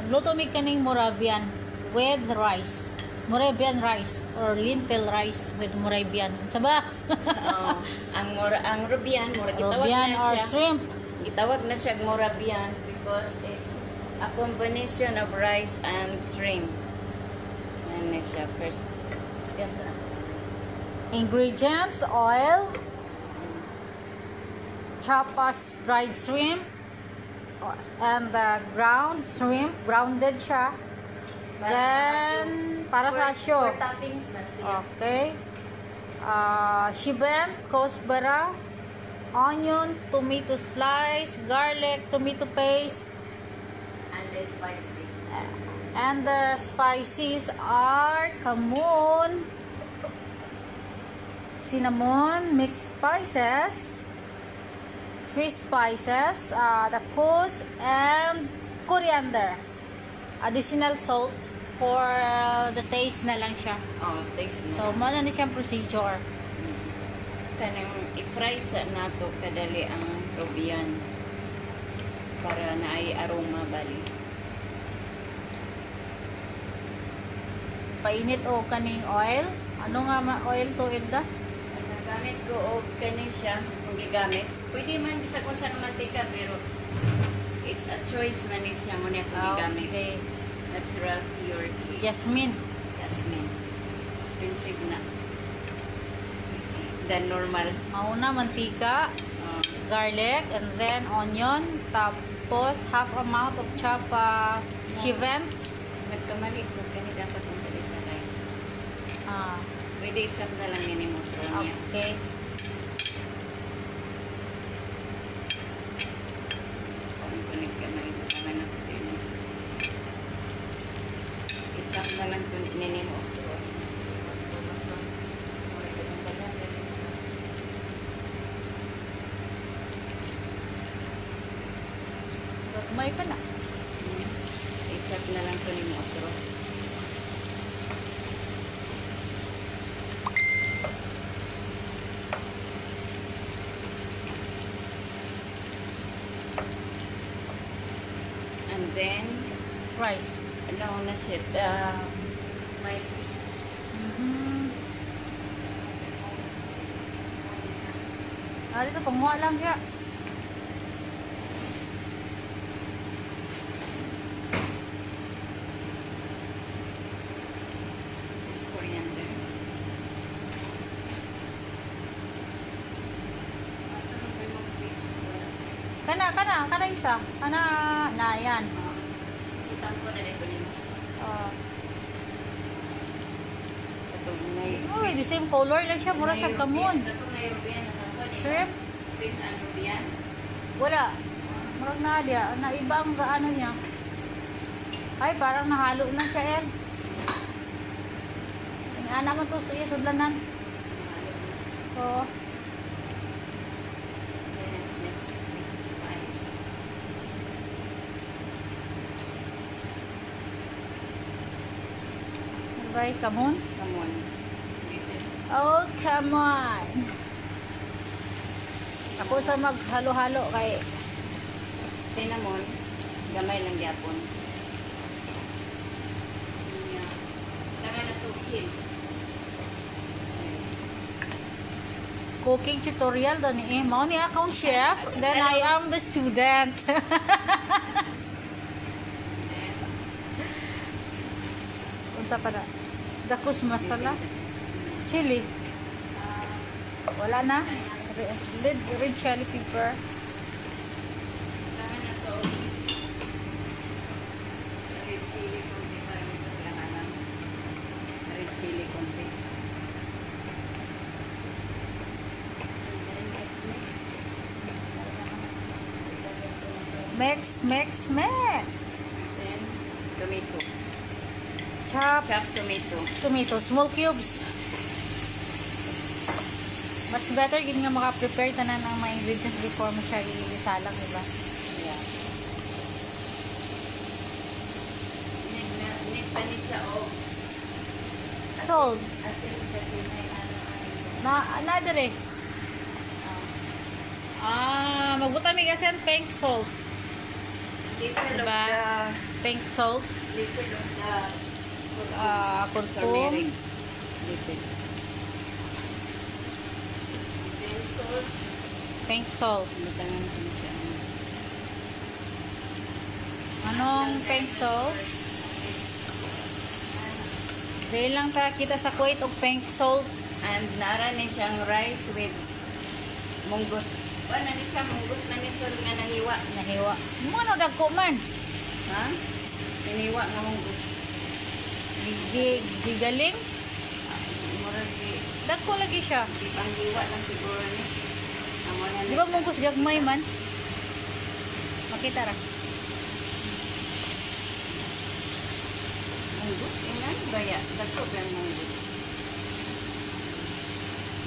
Magluto mi kaning Moravian with rice. Moravian rice or lentil rice with Moravian. Saba? Ang Moravian, gitawag Moravian na or siya. shrimp. Gitawag na siya Moravian because it's a combination of rice and shrimp. Yan na siya. First, Ingredients: oil, chopped dried shrimp, and the ground shrimp, grounded siya. Then, para sa show. For toppings na siya. Okay. Shrimp, kosbara, onion, tomato slice, garlic, tomato paste. And the spicy. And the spices are cumin, cinnamon, mixed spices, fish spices, the kus, and coriander. Additional salt for the taste na lang siya. Oh, taste na. So, muna na siyang procedure. Kanang i-fry sa nato kadali ang Moravian para na ay aroma bali. Painit o kaning oil. Ano nga oil to, Edda? Nagamit ko o kani siya kung gigamit. Pwede man bisa kung saan mantika pero it's a choice na ni siya mo niya kung gigamit. Okay. Natural purity. Jasmine. Jasmine. Expensive na. Than normal. Mauna, mantika, garlic, and then onion. Tapos, half amount of chopped shrimp. Nagkamali ko kani dapat mong dali sa rice. Pwede i-chop na lang yun mo niya. Okay. I-chop na lang ito nini mo. May pa na. I-chop na lang ito nini mo. And then, Rice. ano na siya, spicy. Dito, panguha lang siya. This is coriander. Kana isa. Na yan. Itang ko na dito nito. Uy, the same color lang siya. Mura sa kamon. Shrimp? Fish and Moravian? Wala. Murag na dia. Naiba ang gaano niya. Ay, parang nahalo na siya, El. Ang anak mo to, suya, sudlanan. So, Mix spice. nabay, kamon. Come on. Oh, come on. Ako sa maghalo-halo kay Cinnamon. Gamay lang yapon. Tanga na to, Kim. cooking tutorial doon eh. Mao ni akong chef, then I am the student. Unsa pa na? Dakus masala. Chili. Wala na. Red chili pepper. Tanga na to. Red chili konti para sa lahanan. Red chili konti. Mix. Then, tomato. Chop Chopped tomato. tomato, small cubes. Much better gid nga maka-prepare tanan ang mga ingredients before mo siya isalang, diba? Yeah. Need pa ni siya o. Salt. Asin kasi may Na dire. Magbuta mi gasen pink salt. Little of Diba? the Pink salt. little of the Kurkum. turmeric. Little. Then salt. Pink salt. Butangan ko na siya. Anong pink salt? Dahil lang ta kita sa Kuwait og pink salt. And nara ni siyang rice with munggos. Ano ni siya munggos na ni sir nga nahiwa. Nahiwa. Mo ano dagko man. Ha? Hiniwa nga munggos. Gigaling. Murag di Dagko lagi siya. di pang hiwa lang siguro ni. Amo na Di ba mungkos gagmay man? Makita ra. munggos ingan baya dagko ba ang munggos?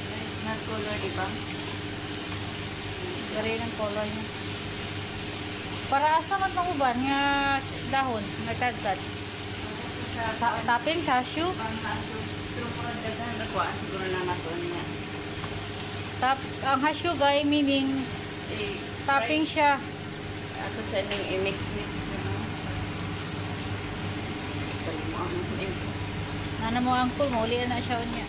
Nice na color di ba? Gari ng color niya. Para asa man pang uban nga dahon, nagtagtad. Taping sa shoe. Pero murag daghan ra ko siguro na naton niya. Ang hasyu guy meaning Eh, topping rice, siya. ako sa ning i-mix ano. Ano mo angkol mo, uli na siya unya.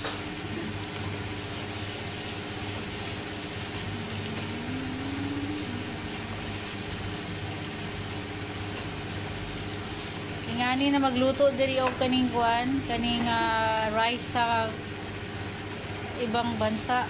Ingani na magluto diri og kaning kuan, kaning rice sa ibang bansa.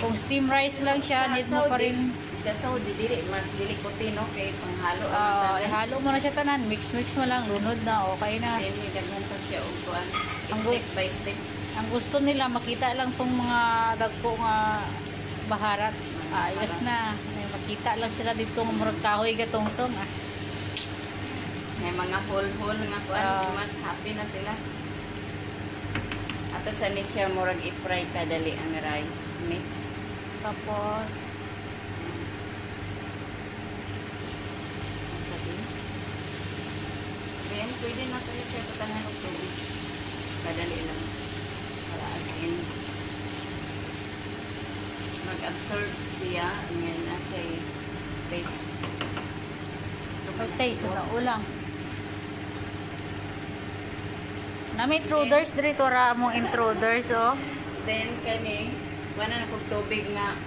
Kung steam rice lang siya, need mo pa rin Sa Saudi dili mas dili ko tino kay panghalo ang ihalo mo na siya tanan, mix mo lang, lunod na, okay na. Then daghan pa siya og kuan. Ang Step by step. Ang gusto nila makita lang tong mga dagko nga baharat. Ayos na. May makita lang sila dito nga murag kahoy gatong-tong ah. May mga hole-hole nga kuan, mas happy na sila. Ato sa ni siya murag i-fry kadali ang rice mix. Tapos Then, pwede na tayo siya patangan og tubig. Kadali lang. Para as in, mag-absorb siya. Ngayon na siya taste. pag-taste na ulang. Na may intruders dito ra mo intruders oh. Then, kani, wala na kong tubig nga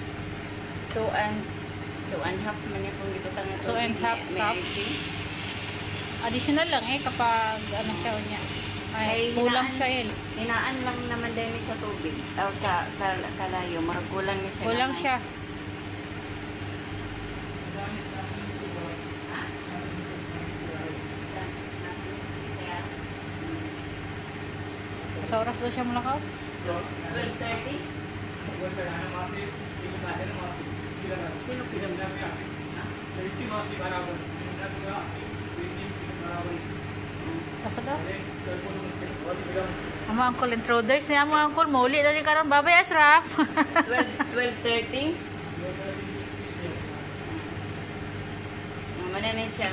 2 and half man yung kung dito tangan 2 and half May cup. icing. Additional lang kapag ano siya unya. Ay kulang siya Hinaan lang naman din sa tubig. O sa kalayo. Marag kulang niya siya. Kulang naman. siya. Sa oras daw siya mulakaw. 12:30? Sino pinag Asa daw? Amo uncle intruders niya mo uncle mo uli na ni karon babay Asraf. 12:30? Naman na siya.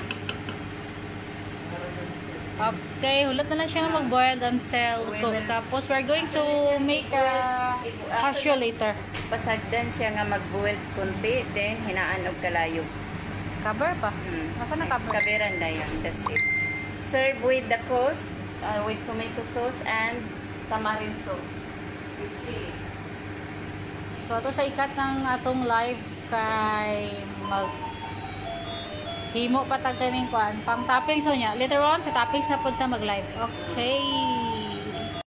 Okay, hulat na lang siya na mag-boil until cook. Tapos we're going to make a hasyo later. Pasagdan siya nga mag-boil kunti, then hinaan og kalayo. Cover pa. Asa na cover? Kaberan dayan. That's it. Serve with the sauce, with tomato sauce and tamarind sauce. With chili. So ito sa ikat ng atong live kay mag himo patag kaming kuan pang toppings so nya. Later on sa toppings na pud ta mag live. Okay.